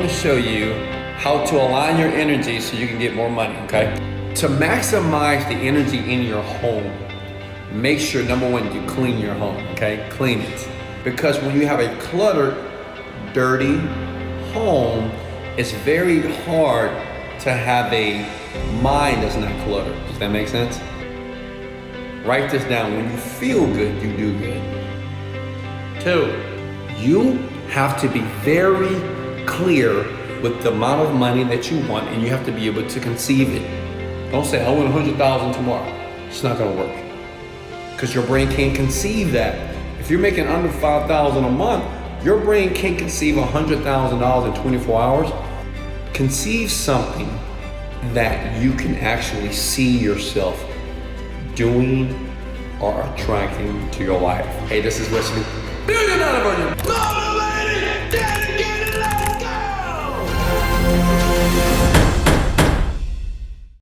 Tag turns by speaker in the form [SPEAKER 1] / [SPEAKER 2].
[SPEAKER 1] to show you how to align your energy so you can get more money, okay? To maximize the energy in your home, make sure, number one, you clean your home, okay? Clean it. Because when you have a cluttered, dirty home, it's very hard to have a mind that's not cluttered. Does that make sense? Write this down. When you feel good, you do good. 2, you have to be very clear with the amount of money that you want, and you have to be able to conceive it. Don't say, I want 100,000 tomorrow. It's not gonna work. Because your brain can't conceive that. If you're making under 5,000 a month, your brain can't conceive $100,000 in 24 hours. Conceive something that you can actually see yourself doing or attracting to your life. Hey, this is Wesley. $1 billion